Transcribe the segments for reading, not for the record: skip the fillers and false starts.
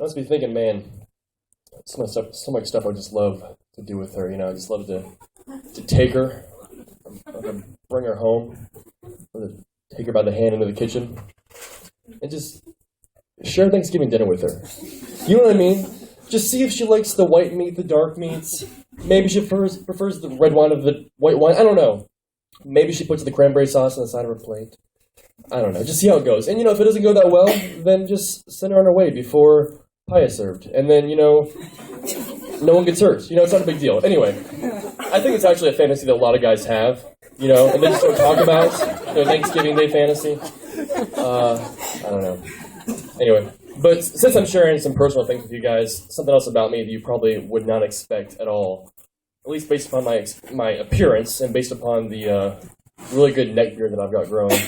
I must be thinking, man, so much stuff I would just love to do with her. I just love to take her, to bring her home, or to take her by the hand into the kitchen, and just share Thanksgiving dinner with her. You know what I mean? Just see if she likes the white meat, the dark meats. Maybe she prefers the red wine of the white wine. I don't know. Maybe she puts the cranberry sauce on the side of her plate. I don't know. Just see how it goes. And, if it doesn't go that well, then just send her on her way before pie is served. And then, no one gets hurt. It's not a big deal. Anyway, I think it's actually a fantasy that a lot of guys have, and they just don't talk about their Thanksgiving Day fantasy. I don't know. Anyway, but since I'm sharing some personal things with you guys, something else about me that you probably would not expect at all, at least based upon my appearance and based upon the really good neck beard that I've got growing,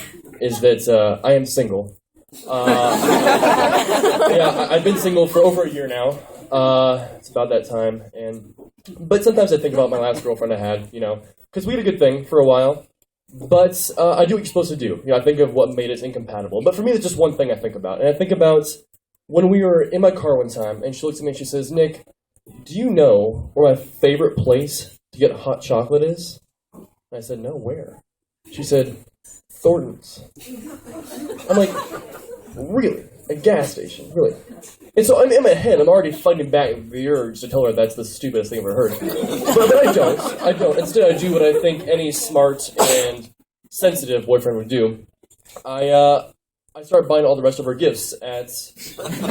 is that I am single. I've been single for over a year now. It's about that time. But sometimes I think about my last girlfriend I had, because we had a good thing for a while. But I do what you're supposed to do. I think of what made us incompatible. But for me, there's just one thing I think about. And I think about when we were in my car one time, and she looks at me and she says, "Nick, do you know where my favorite place to get hot chocolate is?" And I said, "No, where?" She said, "Thornton's." I'm like, "Really? A gas station? Really?" And so I'm in my head, I'm already fighting back the urge to tell her that's the stupidest thing I've ever heard. But I don't. Instead, I do what I think any smart and sensitive boyfriend would do. I start buying all the rest of her gifts at Thornton's.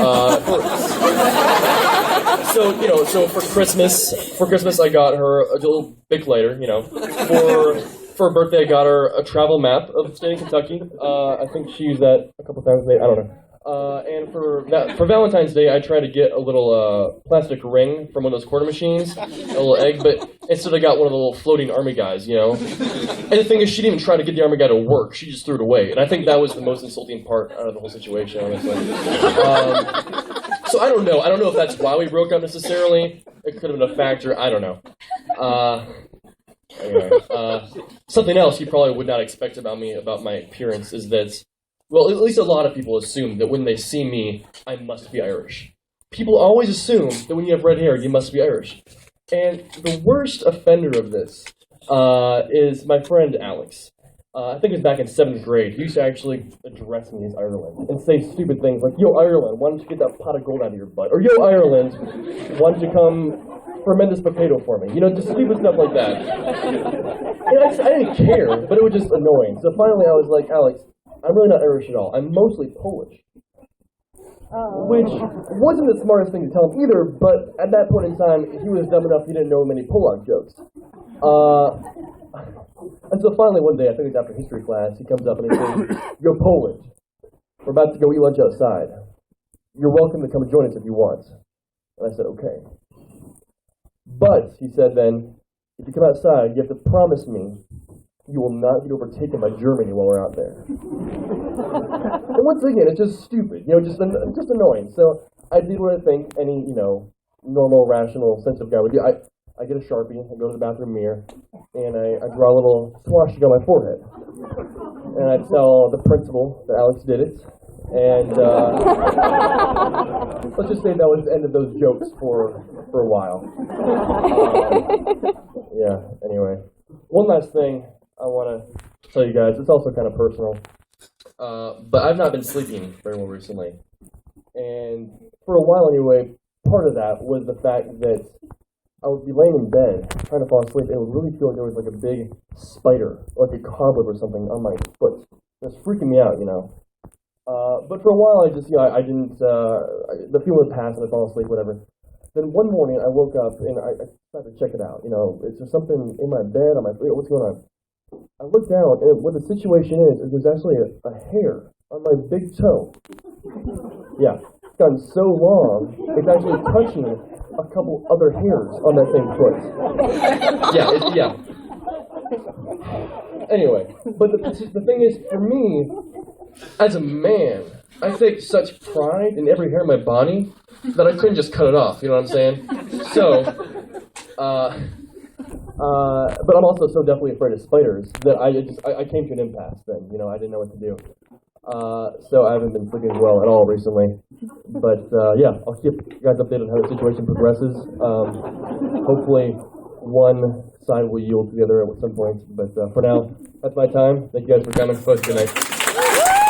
So for Christmas I got her a little Bic lighter, For her birthday, I got her a travel map of the state of Kentucky. I think she used that a couple times. I don't know. And for Valentine's Day, I tried to get a little plastic ring from one of those quarter machines, a little egg, but instead I got one of the little floating army guys, And the thing is, she didn't even try to get the army guy to work. She just threw it away. And I think that was the most insulting part out of the whole situation, honestly. So I don't know. I don't know if that's why we broke up necessarily. It could have been a factor. I don't know. Anyway, something else you probably would not expect about me, about my appearance, is that, well, at least a lot of people assume that when they see me, I must be Irish. People always assume that when you have red hair, you must be Irish. And the worst offender of this is my friend Alex. I think it was back in 7th grade. He used to actually address me as Ireland and say stupid things like, "Yo, Ireland, why don't you get that pot of gold out of your butt?" Or, "Yo, Ireland, why don't you come ferment this potato for me?" Just stupid stuff like that. And I didn't care, but it was just annoying. So finally I was like, "Alex, I'm really not Irish at all. I'm mostly Polish." Which wasn't the smartest thing to tell him either, but at that point in time, he was dumb enough he didn't know many Polak jokes. And so finally one day, I think it was after history class, he comes up and he says, "You're Polish. We're about to go eat lunch outside. You're welcome to come join us if you want." And I said, "Okay. But," he said then, "if you come outside, you have to promise me you will not get overtaken by Germany while we're out there." And once again, it's just stupid, just annoying. So I did what I think any, normal, rational, sensitive guy would do. I get a Sharpie, I go to the bathroom mirror, and I draw a little swastika on my forehead. And I tell the principal that Alex did it. And let's just say that was the end of those jokes for a while. Anyway. One last thing I want to tell you guys. It's also kind of personal. But I've not been sleeping very well recently. And for a while anyway, part of that was the fact that I would be laying in bed, trying to fall asleep, and it would really feel like there was like a big spider, like a cobweb or something on my foot. It was freaking me out, But for a while, I just, I didn't, the feeling would pass and I'd fall asleep, whatever. Then one morning, I woke up and I tried to check it out. Is there something in my bed, on my feet, what's going on? I looked down, and what the situation is there's actually a hair on my big toe. Yeah, it's gotten so long, it's actually touching a couple other hairs on that same foot. Yeah. Anyway, but the thing is, for me, as a man, I take such pride in every hair on my body that I couldn't just cut it off, you know what I'm saying? So, but I'm also so definitely afraid of spiders that I came to an impasse then, I didn't know what to do. So I haven't been sleeping well at all recently. But yeah, I'll keep you guys updated on how the situation progresses. Hopefully, one side will yield together at some point. But for now, that's my time. Thank you guys for coming. Have a good night.